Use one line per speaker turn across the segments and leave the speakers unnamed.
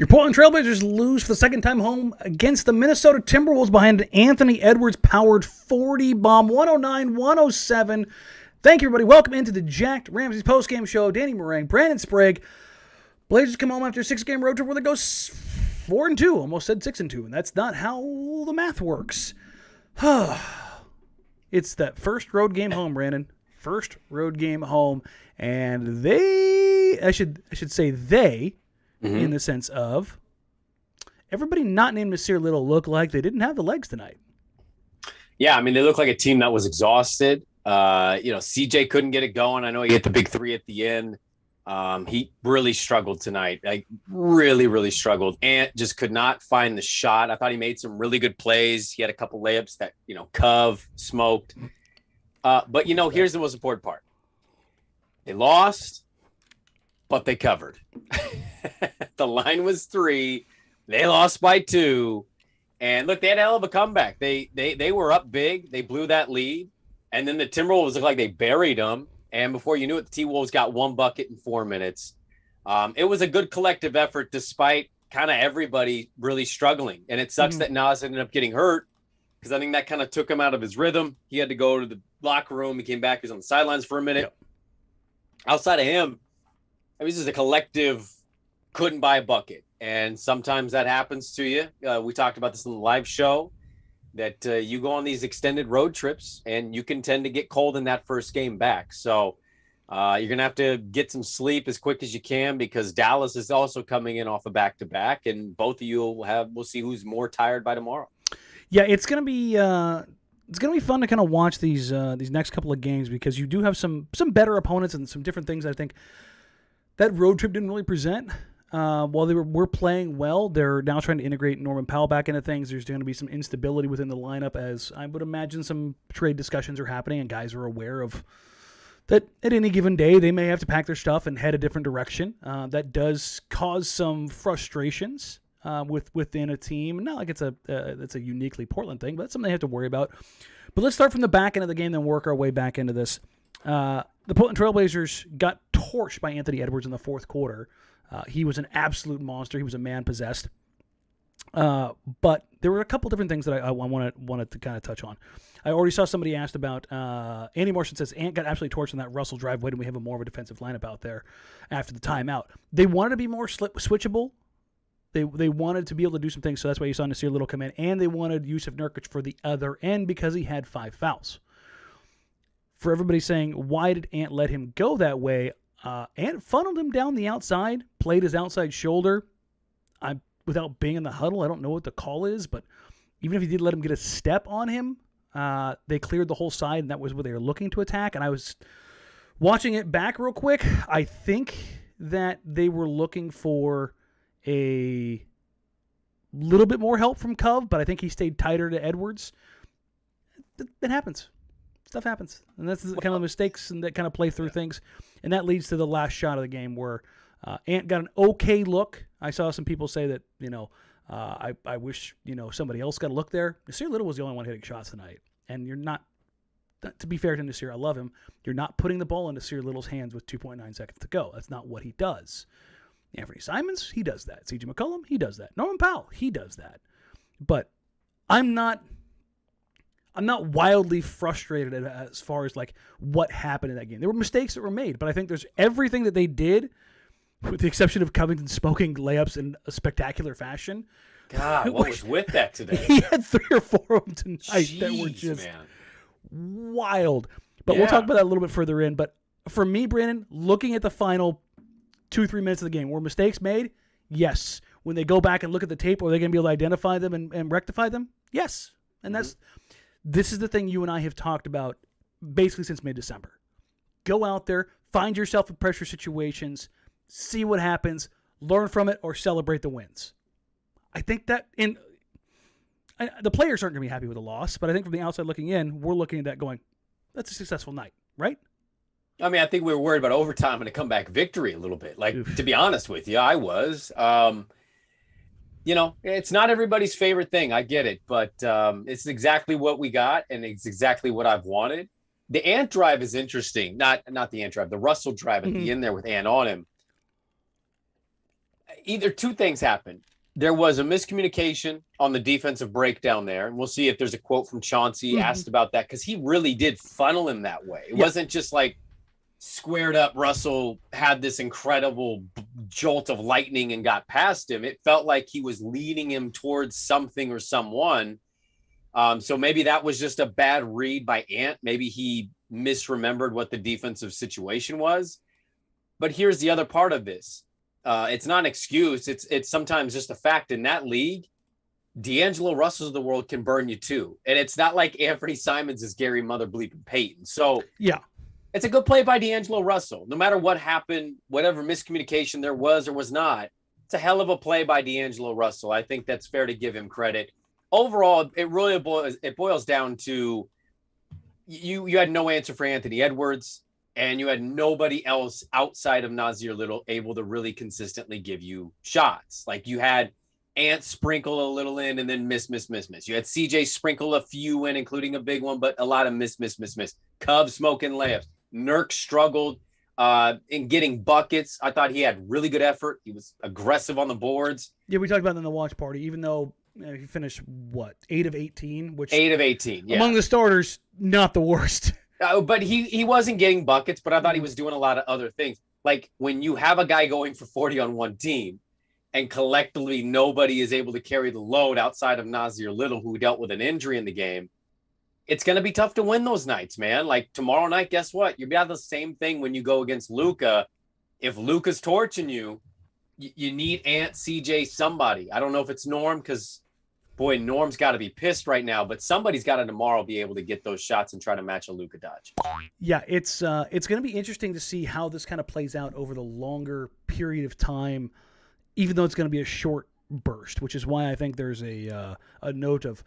Your Portland Trailblazers lose for the second time home against the Minnesota Timberwolves behind an Anthony Edwards-powered 40 bomb, 109-107. Thank you, everybody. Welcome into the Jacked Ramsays postgame show. Danny Marang, Brandon Sprague. Blazers come home after a 6-game road trip where they go 4-2. Almost said 6-2, and that's not how the math works. It's that first road game home, Brandon. First road game home, and I should say they. In the sense of everybody not named Nassir Little look like they didn't have the legs tonight.
Yeah, I mean, they look like a team that was exhausted. CJ couldn't get it going. I know he hit the big three at the end. He really struggled tonight. Like really, really struggled. Ant just could not find the shot. I thought he made some really good plays. He had a couple layups that, Cov smoked. But here's the most important part. They lost, but they covered. The line was 3. They lost by 2. And look, they had a hell of a comeback. They were up big. They blew that lead. And then the Timberwolves looked like they buried them. And before you knew it, the T-Wolves got 1 bucket in 4 minutes. It was a good collective effort despite kind of everybody really struggling. And it sucks that Nas ended up getting hurt because I think that kind of took him out of his rhythm. He had to go to the locker room. He came back. He was on the sidelines for a minute. Yep. Outside of him, this is a collective couldn't buy a bucket. And sometimes that happens to you. We talked about this in the live show that you go on these extended road trips and you can tend to get cold in that first game back. So you're going to have to get some sleep as quick as you can because Dallas is also coming in off a back-to-back and both of you we'll see who's more tired by tomorrow.
Yeah, it's going to be fun to kind of watch these next couple of games because you do have some better opponents and some different things I think that road trip didn't really present. While they were playing well, they're now trying to integrate Norman Powell back into things. There's going to be some instability within the lineup as I would imagine some trade discussions are happening and guys are aware of that at any given day they may have to pack their stuff and head a different direction. That does cause some frustrations within a team. Not like it's a uniquely Portland thing, but it's something they have to worry about. But let's start from the back end of the game, then work our way back into this. The Portland Trailblazers got torched by Anthony Edwards in the fourth quarter. He was an absolute monster. He was a man possessed. But there were a couple different things that I wanted to kind of touch on. I already saw somebody asked about Andy Morrison says Ant got absolutely torched on that Russell drive. Why didn't we have more of a defensive lineup out there after the timeout? They wanted to be more switchable. They wanted to be able to do some things, so that's why you saw Nassir Little come in. And they wanted Jusuf Nurkic for the other end because he had 5 fouls. For everybody saying, why did Ant let him go that way? Ant funneled him down the outside, played his outside shoulder. Without being in the huddle, I don't know what the call is, but even if he did let him get a step on him, they cleared the whole side, and that was where they were looking to attack. And I was watching it back real quick. I think that they were looking for a little bit more help from Cov, but I think he stayed tighter to Edwards. It happens. Stuff happens, and that's the kind of mistakes and that kind of play through things, and that leads to the last shot of the game where Ant got an okay look. I saw some people say that I wish somebody else got a look there. Nassir Little was the only one hitting shots tonight, and you're not. To be fair to Nassir, I love him. You're not putting the ball in Nassir Little's hands with 2.9 seconds to go. That's not what he does. Anthony Simons, he does that. C.J. McCollum, he does that. Norman Powell, he does that. But I'm not wildly frustrated as far as like what happened in that game. There were mistakes that were made, but I think there's everything that they did, with the exception of Covington smoking layups in a spectacular fashion.
God, what was with that today?
He had 3 or 4 of them tonight that were just wild. But we'll talk about that a little bit further in. But for me, Brandon, looking at the final 2-3 minutes of the game, were mistakes made? Yes. When they go back and look at the tape, are they going to be able to identify them and rectify them? Yes. And this is the thing you and I have talked about basically since mid-December. Go out there, find yourself in pressure situations, see what happens, learn from it, or celebrate the wins. I think that the players aren't going to be happy with the loss, but I think from the outside looking in, we're looking at that going, that's a successful night, right?
I mean, I think we were worried about overtime and a comeback victory a little bit. To be honest with you, I was. It's not everybody's favorite thing. I get it, but it's exactly what we got, and it's exactly what I've wanted. The Ant drive is interesting. Not the Ant drive, the Russell drive at the end there with Ant on him. either two things happened. There was a miscommunication on the defensive breakdown there. And we'll see if there's a quote from Chauncey asked about that, because he really did funnel him that way. It wasn't just like squared up. Russell had this incredible jolt of lightning and got past him. It felt like he was leading him towards something or someone. So maybe that was just a bad read by Ant. Maybe he misremembered what the defensive situation was. But here's the other part of this. It's not an excuse. It's sometimes just a fact in that league. D'Angelo Russell of the world can burn you too. And it's not like Anthony Simons is Gary Mother Bleeping Payton. So
yeah,
it's a good play by D'Angelo Russell. No matter what happened, whatever miscommunication there was or was not, it's a hell of a play by D'Angelo Russell. I think that's fair to give him credit. Overall, it really boils down to you had no answer for Anthony Edwards, and you had nobody else outside of Nassir Little able to really consistently give you shots. Like you had Ant sprinkle a little in and then miss. You had CJ sprinkle a few in, including a big one, but a lot of miss. Cub smoking layups. Nurk struggled in getting buckets. I thought he had really good effort. He was aggressive on the boards.
Yeah, we talked about that in the watch party, even though he finished, 8 of 18?
8 of 18, yeah.
Among the starters, not the worst.
But he wasn't getting buckets, but I thought he was doing a lot of other things. Like when you have a guy going for 40 on one team and collectively nobody is able to carry the load outside of Nassir Little, who dealt with an injury in the game, it's going to be tough to win those nights, man. Like tomorrow night, guess what? You'll have the same thing when you go against Luka. If Luka's torching you, you need Ant, CJ, somebody. I don't know if it's Norm, because boy, Norm's got to be pissed right now, but somebody's got to tomorrow be able to get those shots and try to match a Luka dodge.
Yeah, it's going to be interesting to see how this kind of plays out over the longer period of time, even though it's going to be a short burst, which is why I think there's a note of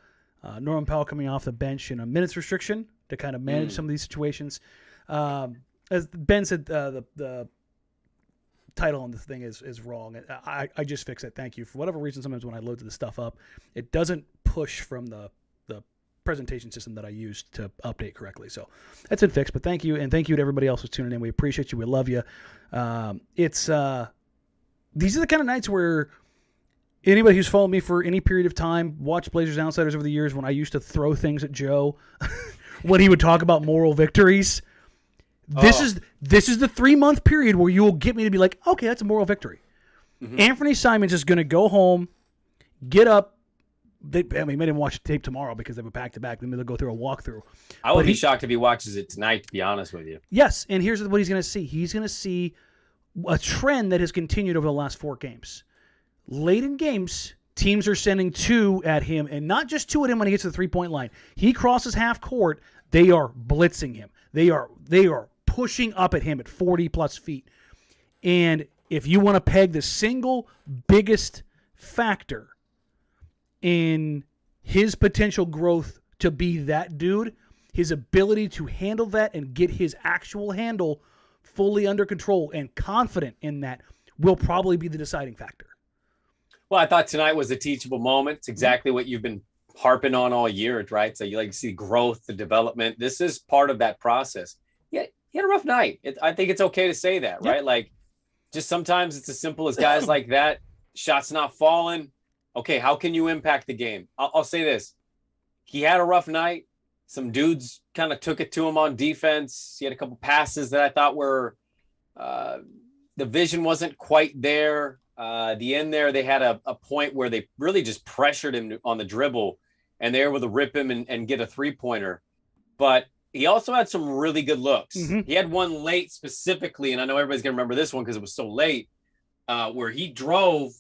Norman Powell coming off the bench in a minutes restriction to kind of manage some of these situations. As Ben said, the title on this thing is wrong. I just fixed it. Thank you. For whatever reason, sometimes when I load the stuff up, it doesn't push from the presentation system that I used to update correctly. So that's been fixed, but thank you. And thank you to everybody else who's tuning in. We appreciate you. We love you. These are the kind of nights where anybody who's followed me for any period of time, watched Blazers Outsiders over the years, when I used to throw things at Joe when he would talk about moral victories. This is the 3-month period where you will get me to be like, okay, that's a moral victory. Mm-hmm. Anthony Simons is going to go home, get up. They may even watch the tape tomorrow because they have a back-to-back. Maybe they'll go through a walkthrough.
I would be shocked if he watches it tonight, to be honest with you.
Yes, and here's what he's going to see. He's going to see a trend that has continued over the last 4 games. Late in games, teams are sending 2 at him, and not just 2 at him when he gets to the 3-point line. He crosses half court, they are blitzing him. They are pushing up at him at 40-plus feet. And if you want to peg the single biggest factor in his potential growth to be that dude, his ability to handle that and get his actual handle fully under control and confident in that will probably be the deciding factor.
Well, I thought tonight was a teachable moment. It's exactly what you've been harping on all year, right? So you like to see growth, the development. This is part of that process. Yeah, he had a rough night. I think it's okay to say that, right? Like, just sometimes it's as simple as guys like that, shots not falling. Okay, how can you impact the game? I'll say this. He had a rough night. Some dudes kind of took it to him on defense. He had a couple passes that I thought were the vision wasn't quite there. The end there, they had a point where they really just pressured him on the dribble, and they were able to rip him and get a 3-pointer. But he also had some really good looks. Mm-hmm. He had one late specifically, and I know everybody's going to remember this one because it was so late, where he drove,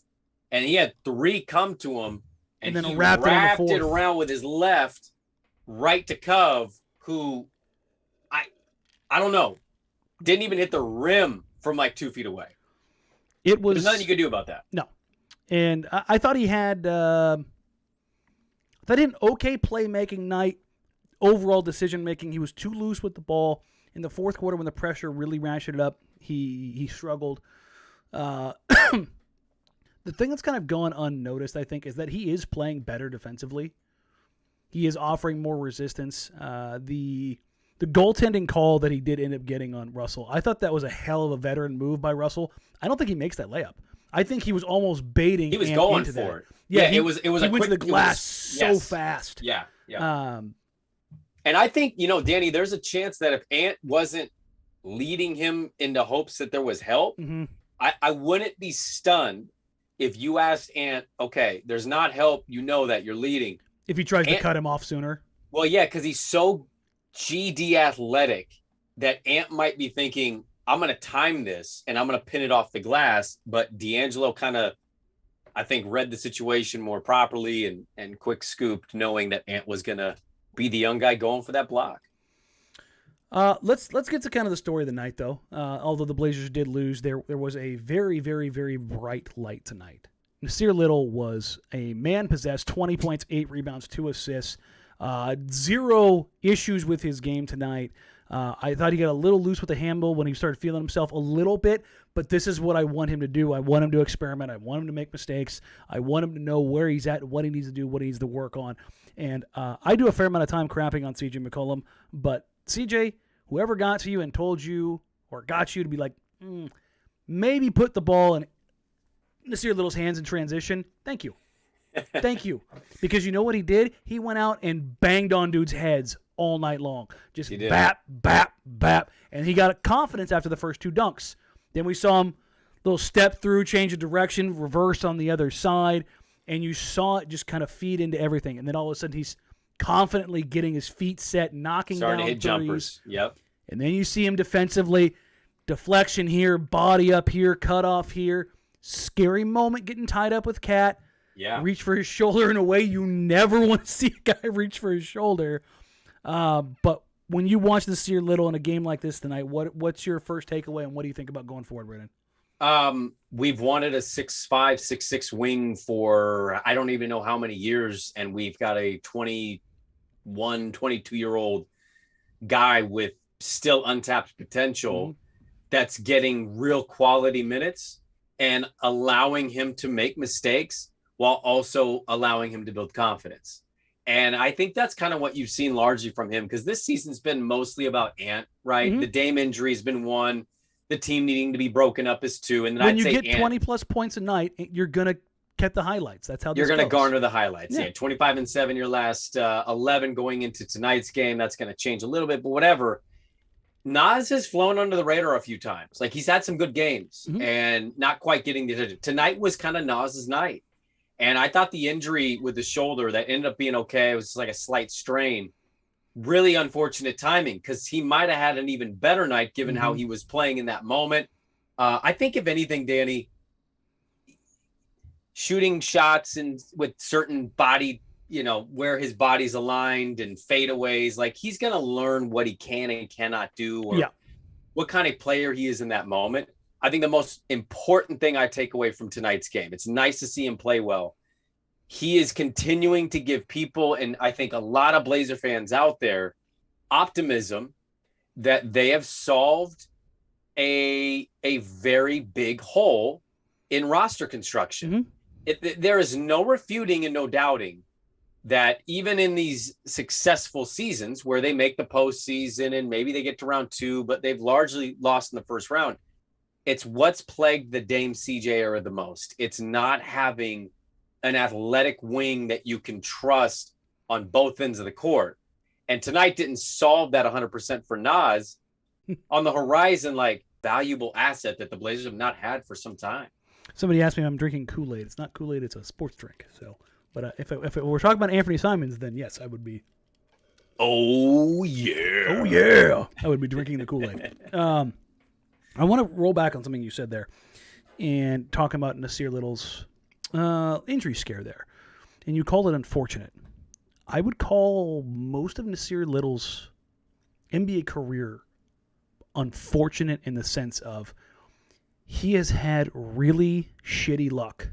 and he had 3 come to him, and then he wrapped it around with his left right to Cove, who I don't know, didn't even hit the rim from like 2 feet away. There's nothing you could do about that.
No. And I thought he had an okay playmaking night, overall decision-making. He was too loose with the ball. In the fourth quarter, when the pressure really ratcheted up, he struggled. The thing that's kind of gone unnoticed, I think, is that he is playing better defensively. He is offering more resistance. The goaltending call that he did end up getting on Russell, I thought that was a hell of a veteran move by Russell. I don't think he makes that layup. I think he was almost baiting.
He was
Ant
going
into
for
that.
it.
Yeah,
it was.
He
a
went
quick,
to the glass so fast.
Yeah.
And
I think, Danny, there's a chance that if Ant wasn't leading him into hopes that there was help, I wouldn't be stunned if you asked Ant, okay, there's not help, that you're leading.
If he tries to cut him off sooner.
Well, yeah, because he's so GD athletic that Ant might be thinking, I'm going to time this and I'm going to pin it off the glass. But D'Angelo kind of, I think, read the situation more properly and quick scooped, knowing that Ant was going to be the young guy going for that block.
Let's get to kind of the story of the night, though. Although the Blazers did lose, there was a very, very, very bright light tonight. Nassir Little was a man-possessed, 20 points, 8 rebounds, 2 assists, 0 issues with his game tonight. I thought he got a little loose with the handle when he started feeling himself a little bit, but this is what I want him to do. I want him to experiment. I want him to make mistakes. I want him to know where he's at, what he needs to do, what he needs to work on. And I do a fair amount of time crapping on CJ McCollum, but CJ, whoever got to you and told you or got you to be like, maybe put the ball in Nassir Little's hands in transition, thank you. Thank you. Because you know what he did? He went out and banged on dudes' heads all night long. Just bap, bap, bap. And he got confidence after the first 2 dunks. Then we saw him little step through, change of direction, reverse on the other side. And you saw it just kind of feed into everything. And then all of a sudden he's confidently getting his feet set, knocking down
to hit
threes.
Jumpers. Yep.
And then you see him defensively, deflection here, body up here, cut off here. Scary moment getting tied up with Cat.
Yeah.
Reach for his shoulder in a way you never want to see a guy reach for his shoulder. But when you watch Nassir Little in a game like this tonight, what's your first takeaway and what do you think about going forward, Brennan?
We've wanted a 6'5", 6'6" wing for I don't even know how many years, and we've got a 21, 22-year-old guy with still untapped potential that's getting real quality minutes and allowing him to make mistakes while also allowing him to build confidence. And I think that's kind of what you've seen largely from him, because this season's been mostly about Ant, right? The Dame injury has been one. The team needing to be broken up is 2. And then
when you get 20-plus points a night, you're going to get the highlights. That's how this
you're going to
goes.
garner the highlights. Yeah, 25-7 your last 11 going into tonight's game. That's going to change a little bit, but whatever. Nas has flown under the radar a few times. Like, he's had some good games and not quite getting the attention. Tonight was kind of Nas's night. And I thought the injury with the shoulder that ended up being okay, it was just like a slight strain. Really unfortunate timing, because he might have had an even better night given how he was playing in that moment. I think, if anything, Danny, shooting shots and with certain body, where his body's aligned and fadeaways, like, he's going to learn what he can and cannot do, or what kind of player he is in that moment. I think the most important thing I take away from tonight's game, it's nice to see him play well. He is continuing to give people, and I think a lot of Blazer fans out there, optimism that they have solved a very big hole in roster construction. There is no refuting and no doubting that even in these successful seasons where they make the postseason and maybe they get to round 2, but they've largely lost in the first round, it's what's plagued the Dame CJ era the most. It's not having an athletic wing that you can trust on both ends of the court. And tonight didn't solve that 100% for Nas. On the horizon, like, valuable asset that the Blazers have not had for some time.
Somebody asked me if I'm drinking Kool-Aid. It's not Kool-Aid, it's a sports drink. So, but if we're talking about Anthony Simons, then yes, I would be.
Oh, yeah.
Oh, yeah. I would be drinking the Kool-Aid. I want to roll back on something you said there and talking about Nassir Little's injury scare there. And you called it unfortunate. I would call most of Nassir Little's NBA career unfortunate in the sense of he has had really shitty luck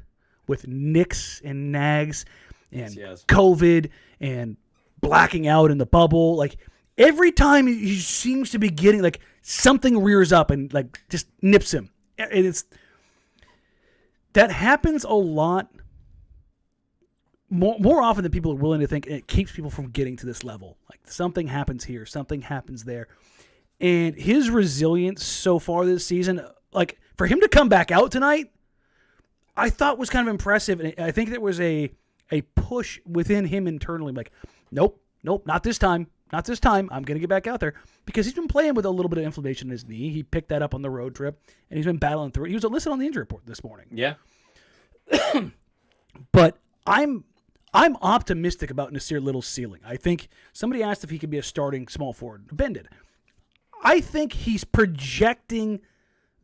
with nicks and nags and COVID and blacking out in the bubble. Like, every time he seems to be getting, like, something rears up and, like, just nips him. That happens a lot more often than people are willing to think, and it keeps people from getting to this level. Like, something happens here, something happens there. And his resilience so far this season, like, for him to come back out tonight, I thought was kind of impressive. And I think there was a push within him internally, like, nope, not this time. Not this time. I'm going to get back out there, because he's been playing with a little bit of inflammation in his knee. He picked that up on the road trip, and he's been battling through it. He was listed on the injury report this morning.
Yeah.
But I'm optimistic about Nassir Little's ceiling. I think somebody asked if he could be a starting small forward. Ben did. I think he's projecting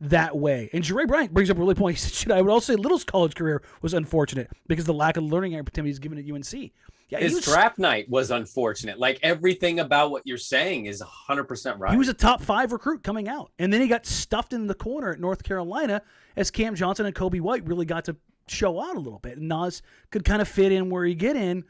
that way. And Jere Bryant brings up a really point. He said, I would also say Little's college career was unfortunate because of the lack of learning opportunities given at UNC. Yeah,
his draft night was unfortunate. Like, everything about what you're saying is 100% right.
He was a top 5 recruit coming out. And then he got stuffed in the corner at North Carolina as Cam Johnson and Kobe White really got to show out a little bit. And Nas could kind of fit in where he get in.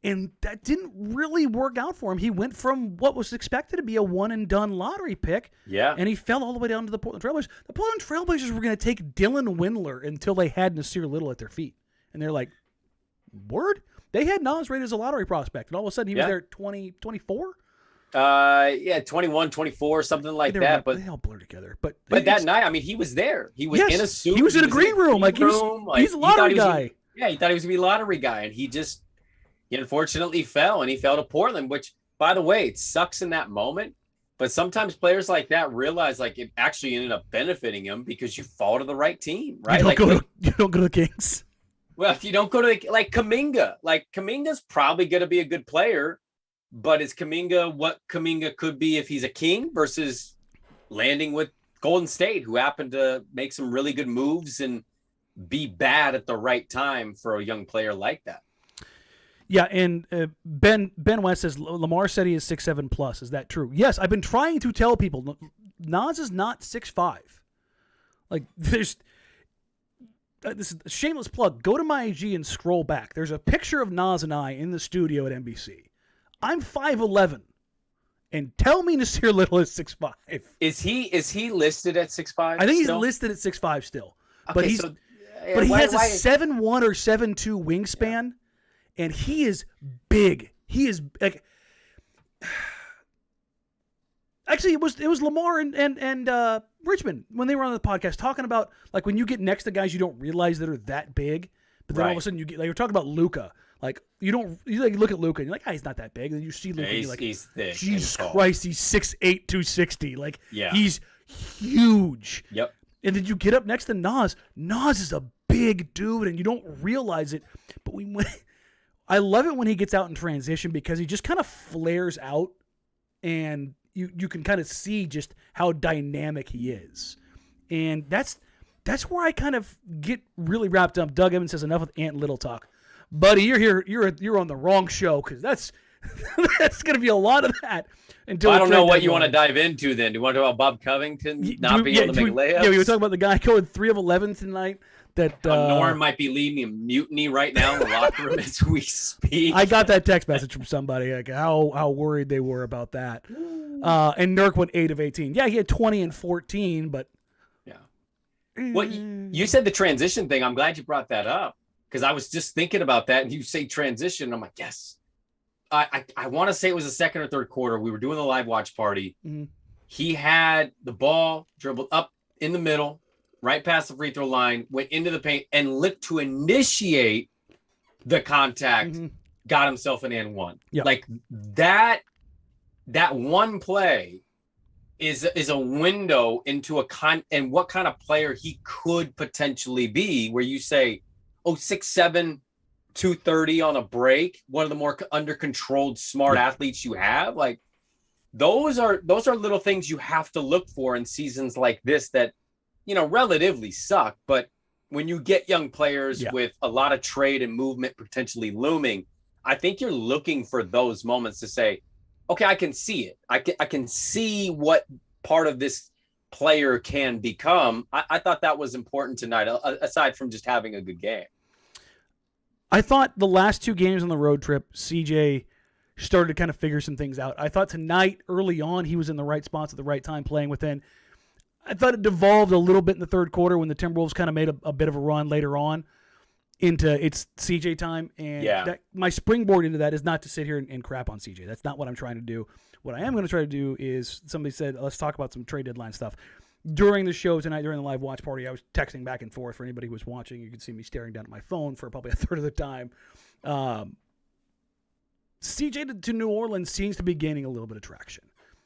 And that didn't really work out for him. He went from what was expected to be a one-and-done lottery pick.
Yeah. And
he fell all the way down to the Portland Trailblazers. The Portland Trailblazers were going to take Dylan Windler until they had Nassir Little at their feet. And they're like, word? They had Nas rated as a lottery prospect, and all of a sudden he was there at 24?
21, 24, something like that. But
they all blur together. But
that night, I mean, he was there. He was in a suit.
He was in a green room. He's a lottery guy.
He thought he was going to be a lottery guy, and he unfortunately fell, and he fell to Portland, which, by the way, it sucks in that moment. But sometimes players like that realize, like, it actually ended up benefiting him because you fall to the right team, right?
You don't go to the Kings.
Well, if you don't go to Kuminga's probably going to be a good player, but is Kuminga what Kuminga could be if he's a King versus landing with Golden State, who happened to make some really good moves and be bad at the right time for a young player like that?
Yeah, and Ben West says Lamar said he is 6'7 plus. Is that true? Yes, I've been trying to tell people Nas is not 6'5. Like, there's. This is a shameless plug. Go to my IG and scroll back. There's a picture of Nas and I in the studio at NBC. I'm 5'11", and tell me Nassir Little is 6'5".
Is he listed at 6'5"?
I think he's listed at 6'5" still.
Okay,
but he has a 7'1" or 7'2" wingspan, and he is big. He is like. Actually, it was Lamar and Richmond when they were on the podcast talking about, like, when you get next to guys you don't realize that are that big, but then all of a sudden you get, like, you're talking about Luka. Like, you look at Luka and you're like, he's not that big. And then you see Luka and you're like,
he's thick,
Jesus Christ, he's 6'8", 260. Like,
yeah.
He's huge.
Yep.
And then you get up next to Nas. Nas is a big dude, and you don't realize it. But I love it when he gets out in transition because he just kind of flares out, and you can kind of see just how dynamic he is. And that's where I kind of get really wrapped up. Doug Evans says, enough with Ant Little talk. Buddy, you're on the wrong show, because that's going to be a lot of that. Until
I don't know what you want to dive into then. Do you want to talk about Bob Covington not being able to make layups?
Yeah, we were talking about the guy going 3 of 11 tonight. That
Norm might be leading a mutiny right now in the locker room as we speak.
I got that text message from somebody, like how worried they were about that. And Nurk went 8 of 18. Yeah, he had 20 and 14, but
yeah. Well, you said the transition thing. I'm glad you brought that up, because I was just thinking about that, and you say transition, and I'm like, yes. I want to say it was the second or third quarter. We were doing the live watch party. Mm-hmm. He had the ball dribbled up in the middle, right past the free throw line, went into the paint, and looked to initiate the contact, got himself an and one.
Yep.
Like that one play is a window into and what kind of player he could potentially be, where you say, 6'7", 230 on a break, one of the more under controlled smart athletes you have. Like, those are little things you have to look for in seasons like this that, relatively suck. But when you get young players with a lot of trade and movement potentially looming, I think you're looking for those moments to say, okay, I can see it. I can see what part of this player can become. I thought that was important tonight, aside from just having a good game.
I thought the last 2 games on the road trip, CJ started to kind of figure some things out. I thought tonight, early on, he was in the right spots at the right time playing within. I thought it devolved a little bit in the third quarter when the Timberwolves kind of made a bit of a run later on into it's CJ time. And my springboard into that is not to sit here and crap on CJ. That's not what I'm trying to do. What I am going to try to do is, somebody said, let's talk about some trade deadline stuff. during the show tonight, during the live watch party, I was texting back and forth. For anybody who was watching, you could see me staring down at my phone for probably a third of the time. CJ to New Orleans seems to be gaining a little bit of traction.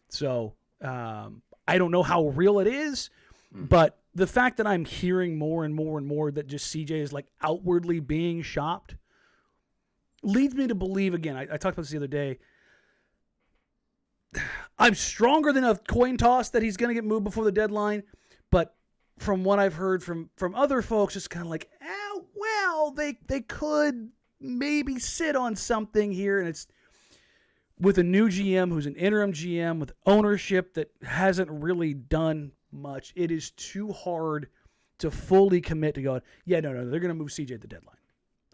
So I don't know how real it is, but the fact that I'm hearing more and more and more that just CJ is like outwardly being shopped leads me to believe, again, I talked about this the other day, I'm stronger than a coin toss that he's going to get moved before the deadline, but from what I've heard from other folks, it's kind of like, well, they could maybe sit on something here, and it's with a new GM who's an interim GM with ownership that hasn't really done much. It is too hard to fully commit to going, yeah, no, they're going to move CJ at the deadline.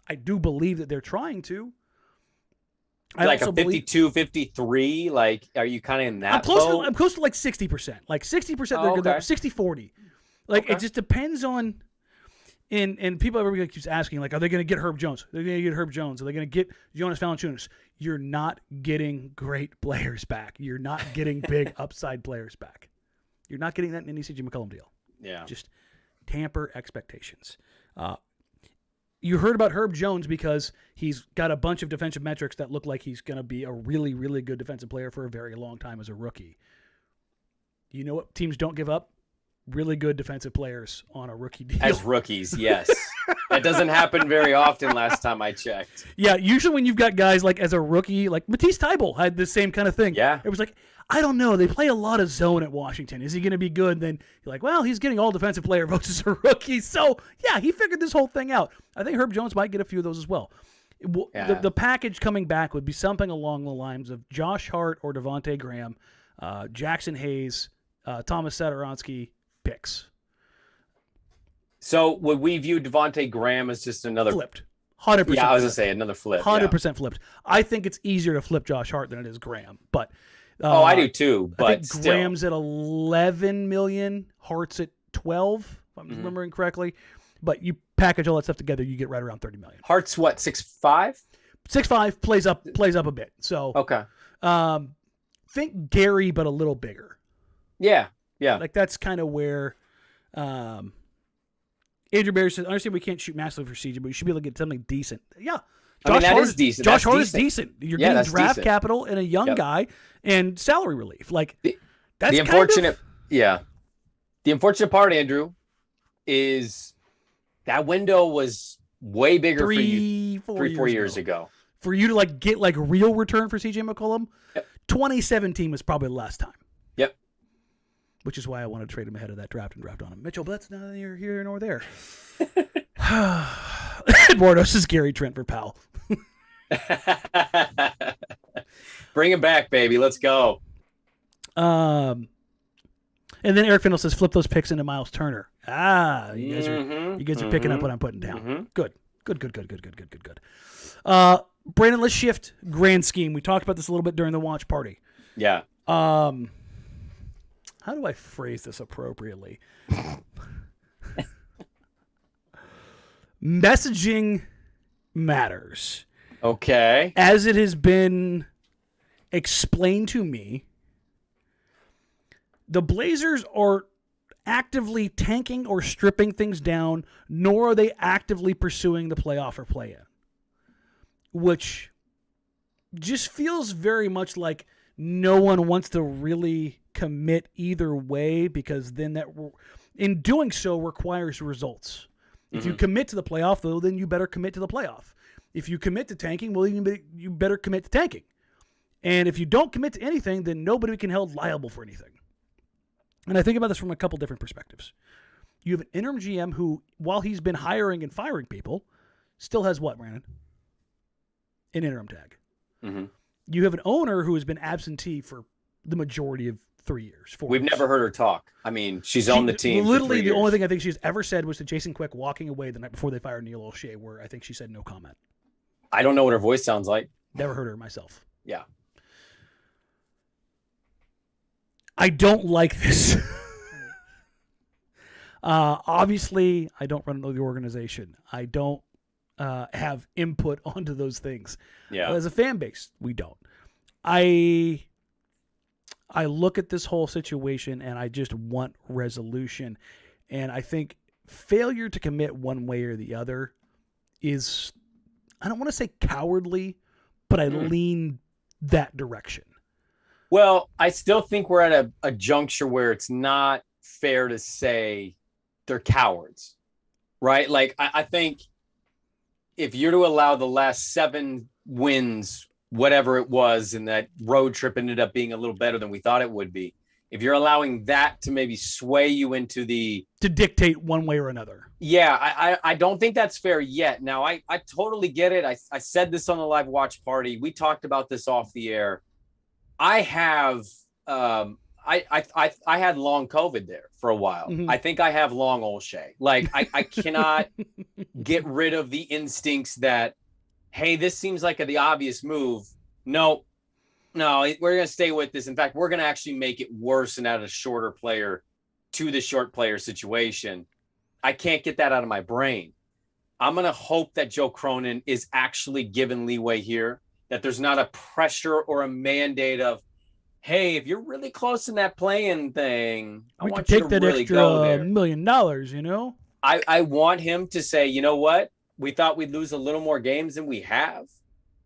I do believe that they're trying to.
Like a 52, 53? Like, are you kind of in that boat?
I'm close to like 60%. Like 60%, they're good. 60-40. Like, it just depends on... And people everybody keeps asking, like, are they going to get Herb Jones? Are they going to get Herb Jones? Are they going to get Jonas Valanciunas? You're not getting great players back. You're not getting big upside players back. You're not getting that in any CJ McCollum deal.
Yeah.
Just tamper expectations. You heard about Herb Jones because he's got a bunch of defensive metrics that look like he's going to be a really, really good defensive player for a very long time as a rookie. You know what teams don't give up? Really good defensive players on a rookie deal.
As rookies, yes. That doesn't happen very often last time I checked.
Yeah, usually when you've got guys like as a rookie, like Matisse Thybulle had the same kind of thing.
Yeah.
It was like, I don't know. They play a lot of zone at Washington. Is he going to be good? Then you're like, well, he's getting all defensive player votes as a rookie. So, yeah, he figured this whole thing out. I think Herb Jones might get a few of those as well.
Yeah.
The package coming back would be something along the lines of Josh Hart or Devontae Graham, Jackson Hayes, Thomas Satoransky, picks.
So would we view Devontae Graham as just another...
Flipped. 100%.
Yeah, I was going to say another flip.
100% flipped. I think it's easier to flip Josh Hart than it is Graham. But
I do too, but
I think
still.
Graham's at 11 million, Hart's at 12, if I'm remembering correctly. But you package all that stuff together, you get right around 30 million.
Hart's what, 6'5"?
6'5", plays up a bit. So
okay.
Think Gary, but a little bigger.
Yeah. Yeah.
Like that's kind of where Andrew Barry says, I understand we can't shoot massively for CJ, but you should be able to get something decent. Yeah.
That is decent.
Josh Hart is decent. You're getting draft
decent.
capital and a young guy and salary relief. Like that's
the unfortunate The unfortunate part, Andrew, is that window was way bigger for you 4 years ago.
For you to like get like real return for CJ McCollum, 2017 was probably the last time.
Yep.
Which is why I wanted to trade him ahead of that draft and draft on him. Mitchell, but that's neither here nor there. Eduardo, this is Gary Trent for Powell.
Bring him back, baby. Let's go.
And then Eric Findle says, flip those picks into Miles Turner. You guys are picking up what I'm putting down. Good. Brandon, let's shift grand scheme. We talked about this a little bit during the watch party.
Yeah.
How do I phrase this appropriately? Messaging matters.
Okay.
As it has been explained to me, the Blazers are actively tanking or stripping things down, nor are they actively pursuing the playoff or play-in, which just feels very much like no one wants to really commit either way, because then that, in doing so, requires results. If you commit to the playoff, though, then you better commit to the playoff. If you commit to tanking, well, you better commit to tanking. And if you don't commit to anything, then nobody can be held liable for anything. And I think about this from a couple different perspectives. You have an interim GM who, while he's been hiring and firing people, still has what, Brandon? An interim tag. You have an owner who has been absentee for the majority of 3 years.
We've never heard her talk. I mean, she's on the team.
Literally, the only thing I think she's ever said was to Jason Quick walking away the night before they fired Neil O'Shea, where I think she said no comment.
I don't know what her voice sounds like.
Never heard her myself.
Yeah.
I don't like this. Obviously, I don't run the organization. I don't have input onto those things.
Yeah.
As a fan base, we don't. I I look at this whole situation and I just want resolution. And I think failure to commit one way or the other is, I don't want to say cowardly, but I lean that direction.
Well, I still think we're at a juncture where it's not fair to say they're cowards, right? Like, I think if you're to allow the last 7 wins, whatever it was, and that road trip ended up being a little better than we thought it would be, if you're allowing that to maybe sway you into to
dictate one way or another.
Yeah, I don't think that's fair yet. Now, I totally get it. I said this on the live watch party. We talked about this off the air. I have I had long COVID there for a while. Mm-hmm. I think I have long Olshay. Like I cannot get rid of the instincts that, hey, this seems like the obvious move. No, we're going to stay with this. In fact, we're going to actually make it worse and add a shorter player to the short player situation. I can't get that out of my brain. I'm going to hope that Joe Cronin is actually given leeway here, that there's not a pressure or a mandate of, hey, if you're really close in that playing thing, I want you to really go there.
$1 million, you know?
I want him to say, you know what? We thought we'd lose a little more games than we have,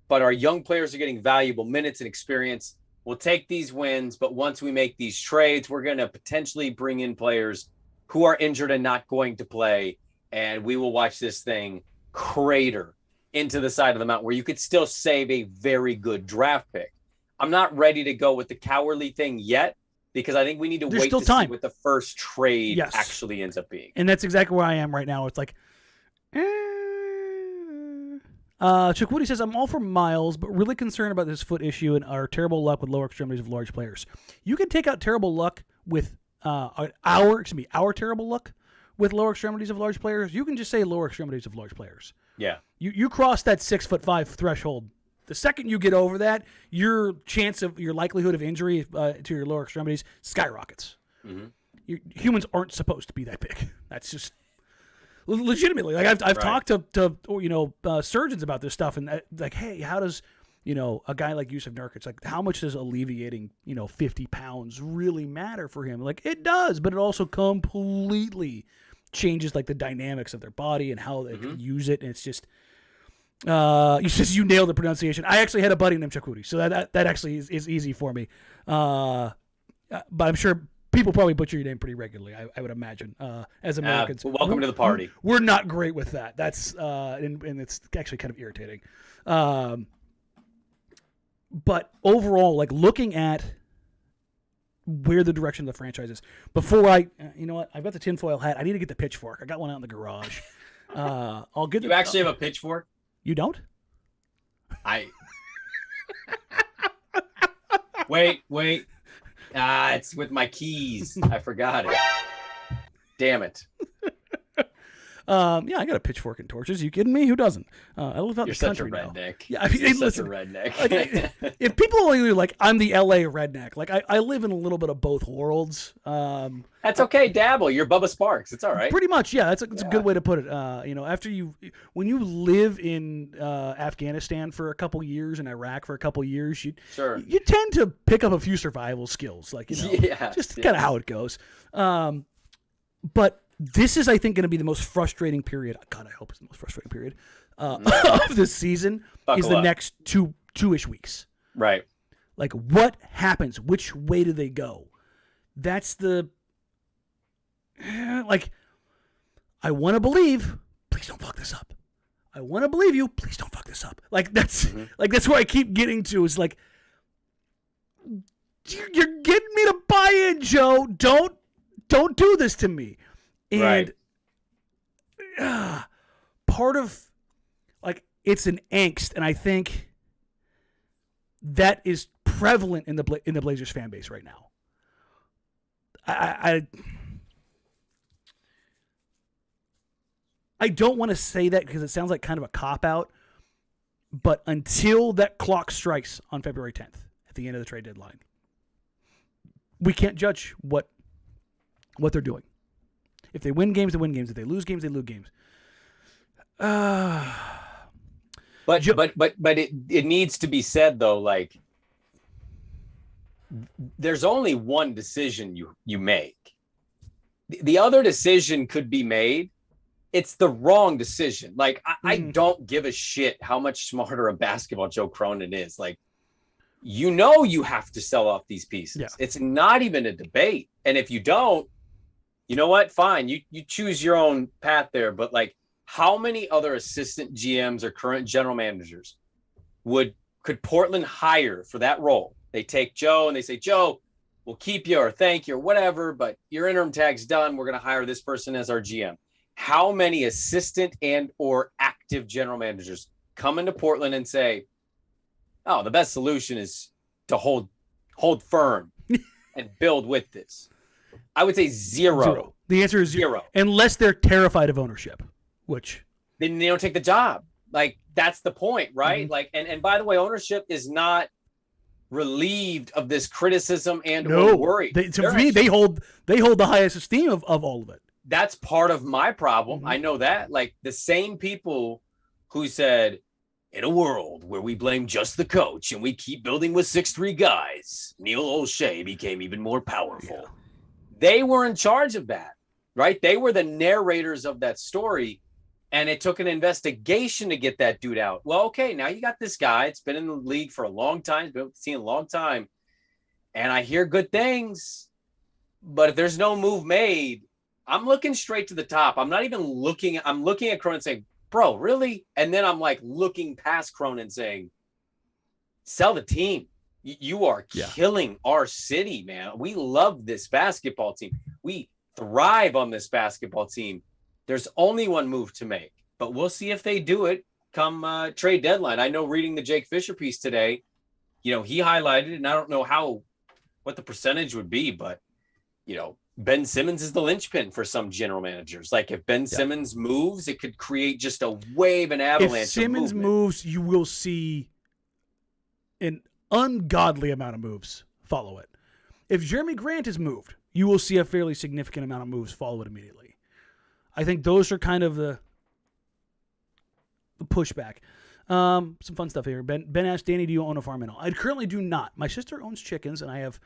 but our young players are getting valuable minutes and experience. We'll take these wins, but once we make these trades, we're going to potentially bring in players who are injured and not going to play, and we will watch this thing crater into the side of the mountain where you could still save a very good draft pick. I'm not ready to go with the cowardly thing yet, because I think we need to wait to see what the first trade actually ends up being.
And that's exactly where I am right now. It's like, Chukwudi says, I'm all for Miles, but really concerned about this foot issue and our terrible luck with lower extremities of large players. You can take out terrible luck with our terrible luck with lower extremities of large players. You can just say lower extremities of large players.
Yeah.
You cross that 6'5" threshold. The second you get over that, your likelihood of injury to your lower extremities skyrockets. Mm-hmm. Humans aren't supposed to be that big. That's just legitimately. Like I've talked to surgeons about this stuff, and like, hey, how does a guy like Yusuf Nurkic, like how much does alleviating 50 pounds really matter for him? Like it does, but it also completely changes like the dynamics of their body and how they can use it, and it's just. You nailed the pronunciation. I actually had a buddy named Chukwudi, so that actually is easy for me. But I'm sure people probably butcher your name pretty regularly. I would imagine as Americans.
Welcome to the party.
We're not great with that. That's and it's actually kind of irritating. But overall, like looking at where the direction of the franchise is, before I've got the tinfoil hat. I need to get the pitchfork. I got one out in the garage. I'll get.
You actually have a pitchfork?
You don't?
Wait. It's with my keys. I forgot it. Damn it.
I got a pitchfork and torches. You kidding me? Who doesn't? I live out in the country now.
You're such a redneck.
Yeah, I mean,
You're such a redneck.
Like, if people only like, I'm the LA redneck. Like I live in a little bit of both worlds.
That's okay. Dabble. You're Bubba Sparks. It's all right.
Pretty much, yeah. That's a good way to put it. When you live in Afghanistan for a couple years and Iraq for a couple years, you tend to pick up a few survival skills. Like just kind of how it goes. But this is, I think, going to be the most frustrating period. God, I hope it's the most frustrating period of this season. Buckle the next two-ish weeks.
Right.
Like, what happens? Which way do they go? That's the like. I want to believe. Please don't fuck this up. I want to believe you. Please don't fuck this up. Like that's that's where I keep getting to. Is like, you're getting me to buy in, Joe. Don't do this to me. And part of, like, it's an angst, and I think that is prevalent in the Blazers fan base right now. I don't want to say that because it sounds like kind of a cop-out, but until that clock strikes on February 10th at the end of the trade deadline, we can't judge what they're doing. If they win games, they win games. If they lose games, they lose games.
But it needs to be said though, like there's only one decision you make. The other decision could be made. It's the wrong decision. Like, I don't give a shit how much smarter a basketball Joe Cronin is. Like, you have to sell off these pieces.
Yeah.
It's not even a debate. And if you don't, you know what? Fine. You choose your own path there. But like, how many other assistant GMs or current general managers could Portland hire for that role? They take Joe and they say, Joe, we'll keep you or thank you or whatever, but your interim tag's done. We're going to hire this person as our GM. How many assistant and or active general managers come into Portland and say, oh, the best solution is to hold firm and build with this? I would say zero.
The answer is zero. Unless they're terrified of ownership, which
then they don't take the job. Like, that's the point, right? Mm-hmm. Like, and by the way, ownership is not relieved of this criticism and or worry.
To me, they hold the highest esteem of all of it.
That's part of my problem.
Mm-hmm.
I know that. Like, the same people who said, in a world where we blame just the coach and we keep building with 6'3" guys, Neil O'Shea became even more powerful. Yeah. They were in charge of that, right? They were the narrators of that story, and it took an investigation to get that dude out. Well, okay, now you got this guy. It's been in the league for a long time, been seeing a long time, and I hear good things, but if there's no move made, I'm looking straight to the top. I'm not even looking. I'm looking at Cronin saying, bro, really? And then I'm like looking past Cronin saying, sell the team. You are killing our city, man. We love this basketball team. We thrive on this basketball team. There's only one move to make, but we'll see if they do it come trade deadline. I know reading the Jake Fisher piece today, he highlighted, and I don't know what the percentage would be, but, Ben Simmons is the linchpin for some general managers. Like, if Ben Simmons moves, it could create just a wave and avalanche.
If Simmons moves, you will see an ungodly amount of moves follow it. If Jeremy Grant is moved, you will see a fairly significant amount of moves follow it immediately. I think those are kind of the pushback. Some fun stuff here. Ben asked, Danny, do you own a farm animal? I currently do not. My sister owns chickens, and I have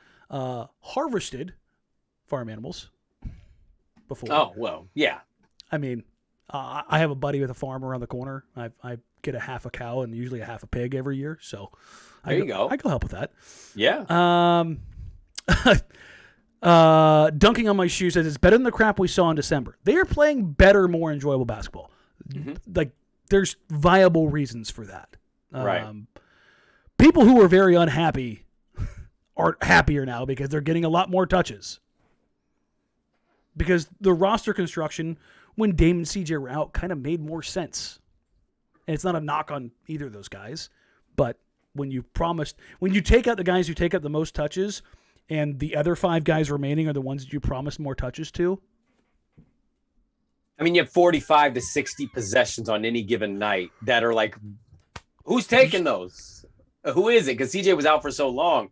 harvested farm animals before.
Oh, well, yeah.
I mean, I have a buddy with a farm around the corner. I get a half a cow and usually a half a pig every year. So
there you go.
I can help with that.
Yeah.
Dunking on my shoes says it's better than the crap we saw in December. They are playing better, more enjoyable basketball. Mm-hmm. Like, there's viable reasons for that.
Right.
People who were very unhappy are happier now because they're getting a lot more touches. Because the roster construction, when Dame and CJ were out, kind of made more sense. And it's not a knock on either of those guys, but when you take out the guys who take up the most touches, and the other 5 guys remaining are the ones that you promised more touches to.
I mean, you have 45 to 60 possessions on any given night that are like, who's taking those? Who is it? Because CJ was out for so long.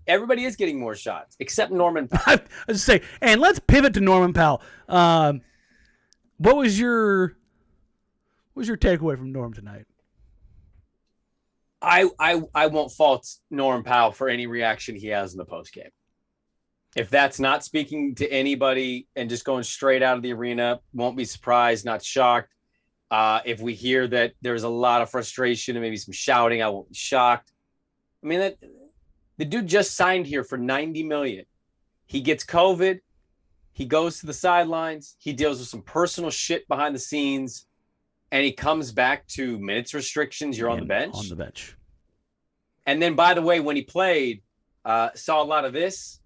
Everybody is getting more shots, except Norman Powell.
I was say, and let's pivot to Norman Powell. What was your takeaway from Norm tonight?
I won't fault Norman Powell for any reaction he has in the postgame. If that's not speaking to anybody and just going straight out of the arena, won't be surprised, not shocked. If we hear that there's a lot of frustration and maybe some shouting, I won't be shocked. I mean, the dude just signed here for $90 million. He gets COVID. He goes to the sidelines. He deals with some personal shit behind the scenes. And he comes back to minutes restrictions. You're on the bench.
On the bench.
And then, by the way, when he played, saw a lot of this,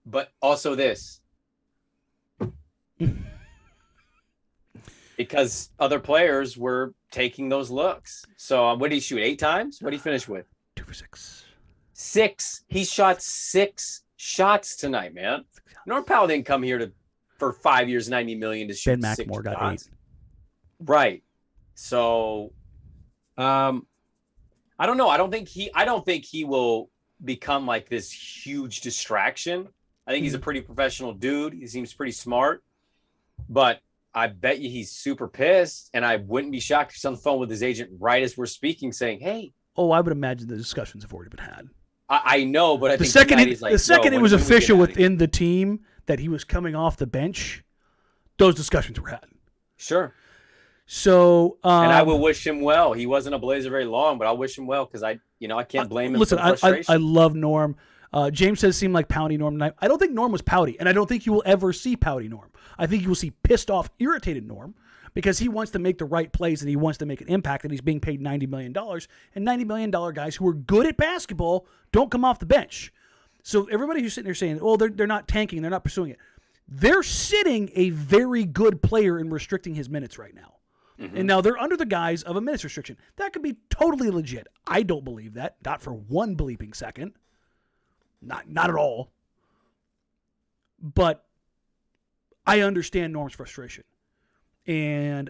but also this. Because other players were taking those looks. So what did he shoot? 8 times? What did he finish with?
2 for 6.
6. He shot 6 shots tonight, man. Norm Powell didn't come here for 5 years, $90 million to shoot.
Ben McLemore got 8.
Right. So, I don't know. I don't think he will become like this huge distraction. I think he's a pretty professional dude. He seems pretty smart, but I bet you he's super pissed, and I wouldn't be shocked if he's on the phone with his agent right as we're speaking saying, hey.
Oh, I would imagine the discussions have already been had.
I know, but I
The
think
second,
tonight he's like,
the second
"Yo,
it was
when we
official
get out of here."
within the team that he was coming off the bench, those discussions were had.
Sure.
So,
And I will wish him well. He wasn't a Blazer very long, but I'll wish him well because I can't blame him
listen,
for the frustration.
I love Norm. James says seemed like pouty Norm tonight. I don't think Norm was pouty, and I don't think you will ever see pouty Norm. I think you will see pissed off, irritated Norm because he wants to make the right plays and he wants to make an impact, and he's being paid $90 million. And $90 million guys who are good at basketball don't come off the bench. So everybody who's sitting there saying, oh, they're not tanking, they're not pursuing it. They're sitting a very good player and restricting his minutes right now. Mm-hmm. And now they're under the guise of a minutes restriction. That could be totally legit. I don't believe that. Not for one bleeping second. Not at all. But I understand Norm's frustration. And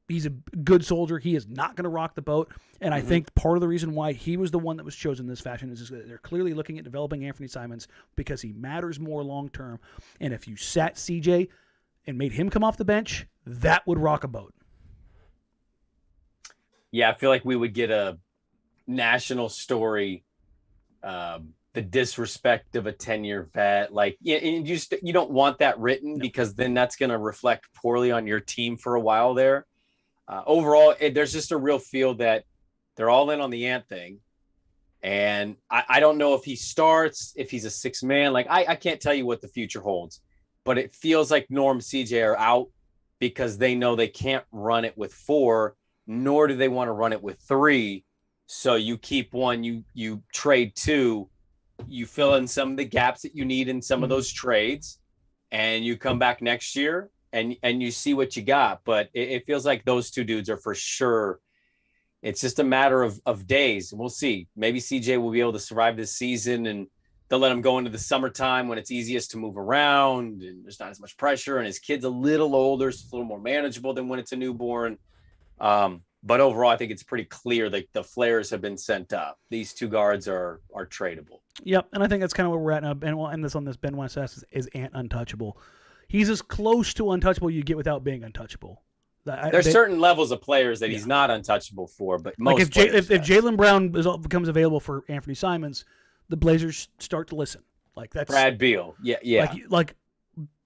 he's a good soldier. He is not going to rock the boat. And I think part of the reason why he was the one that was chosen in this fashion is that they're clearly looking at developing Anthony Simons because he matters more long term. And if you sat CJ and made him come off the bench, that would rock a boat.
Yeah, I feel like we would get a national story, the disrespect of a 10-year vet. Like, and you don't want that written because then that's going to reflect poorly on your team for a while there. Overall, there's just a real feel that they're all in on the Ant thing. And I don't know if he starts, if he's a six man. Like, I can't tell you what the future holds. But it feels like Norm, CJ are out because they know they can't run it with four, nor do they want to run it with three. So you keep one, you trade two, you fill in some of the gaps that you need in some of those trades, and you come back next year and you see what you got. But it feels like those two dudes are for sure. It's just a matter of days. We'll see. Maybe CJ will be able to survive this season, and they'll let him go into the summertime when it's easiest to move around and there's not as much pressure, and his kid's a little older, so it's a little more manageable than when it's a newborn. But overall, I think it's pretty clear that the flares have been sent up. These two guards are tradable.
Yep, and I think that's kind of where we're at now. And we'll end this on this. Ben West asks, is Ant untouchable? He's as close to untouchable you get without being untouchable.
There's certain levels of players that he's not untouchable for, but most
like if Jaylen Brown becomes available for Anthony Simons, the Blazers start to listen. Like that's
Brad Beal. Yeah.
Like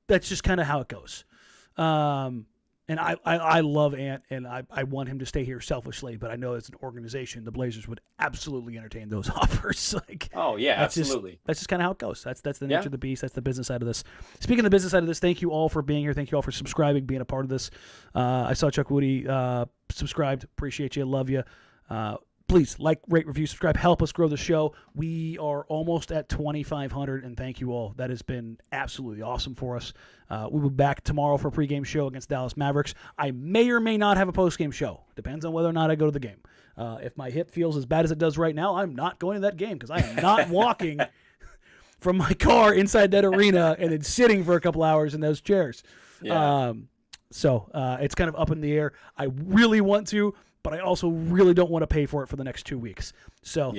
that's just kind of how it goes. And I love Ant, and I want him to stay here selfishly, but I know as an organization, the Blazers would absolutely entertain those offers.
Absolutely.
That's just kind of how it goes. That's the nature of the beast. That's the business side of this. Speaking of the business side of this, thank you all for being here. Thank you all for subscribing, being a part of this. I saw Chuck Woody subscribed. Appreciate you. Love you. Please like, rate, review, subscribe. Help us grow the show. We are almost at 2,500, and thank you all. That has been absolutely awesome for us. We'll be back tomorrow for a pregame show against Dallas Mavericks. I may or may not have a postgame show. Depends on whether or not I go to the game. If my hip feels as bad as it does right now, I'm not going to that game because I am not walking from my car inside that arena and then sitting for a couple hours in those chairs.
Yeah.
So it's kind of up in the air. I really want to, but I also really don't want to pay for it for the next 2 weeks. So,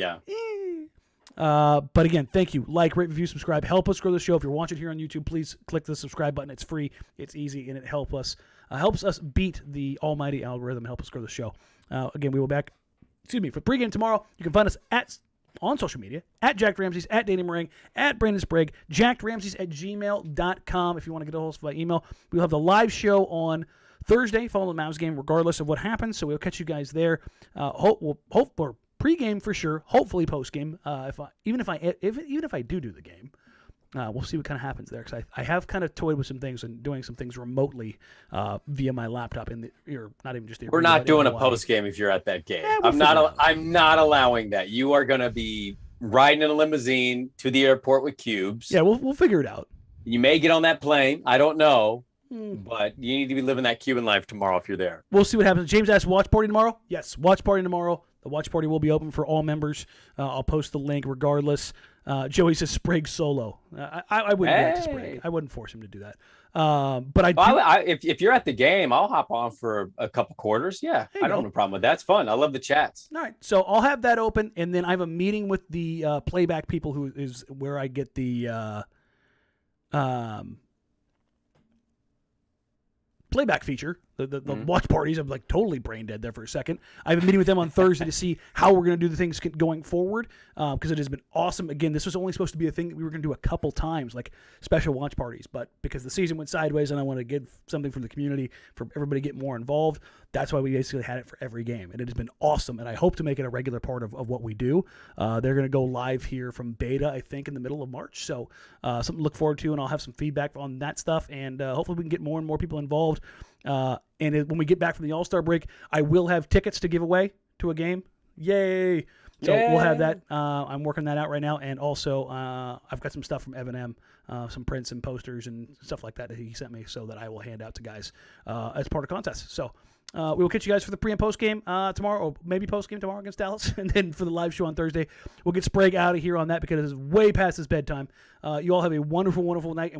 but again, thank you. Like, rate, review, subscribe. Help us grow the show. If you're watching here on YouTube, please click the subscribe button. It's free. It's easy, and it helps us beat the almighty algorithm. Help us grow the show. Again, we will be back. For pregame tomorrow. You can find us on social media at Jack Ramsays, at Danny Marang, at Brandon Sprague, jackramsays@gmail.com. If you want to get a hold of us by email, we'll have the live show on Thursday, following the Mavs game, regardless of what happens. So we'll catch you guys there. We'll hope for pregame for sure. Hopefully postgame. Even if I do the game, we'll see what kind of happens there. Because I have kind of toyed with some things and doing some things remotely via my laptop not even just the.
We're not doing a postgame if you're at that game.
Yeah,
I'm not allowing that. You are going to be riding in a limousine to the airport with cubes.
Yeah, we'll figure it out.
You may get on that plane. I don't know. But you need to be living that Cuban life tomorrow if you're there.
We'll see what happens. James asked, watch party tomorrow? Yes, watch party tomorrow. The watch party will be open for all members. I'll post the link regardless. Joey says Sprague solo. I wouldn't react to Sprague. I wouldn't force him to do that. But
if you're at the game, I'll hop on for a couple quarters. Yeah, I don't have a problem with that. It's fun. I love the chats.
All right, so I'll have that open, and then I have a meeting with the playback people, who is where I get the playback feature, The watch parties. I'm like totally brain dead there for a second. I have a meeting with them on Thursday to see how we're going to do the things going forward because it has been awesome. Again, this was only supposed to be a thing that we were going to do a couple times, like special watch parties. But because the season went sideways and I want to give something from the community for everybody to get more involved, that's why we basically had it for every game. And it has been awesome. And I hope to make it a regular part of what we do. They're going to go live here from beta, I think, in the middle of March. So something to look forward to, and I'll have some feedback on that stuff. And hopefully we can get more and more people involved. When we get back from the All-Star break, I will have tickets to give away to a game. Yay! So we'll have that. I'm working that out right now. And also, I've got some stuff from Evan M., some prints and posters and stuff like that he sent me so that I will hand out to guys as part of the contest. So we will catch you guys for the pre and post game tomorrow, or maybe post game tomorrow against Dallas. And then for the live show on Thursday, we'll get Sprague out of here on that because it is way past his bedtime. You all have a wonderful, wonderful night. And we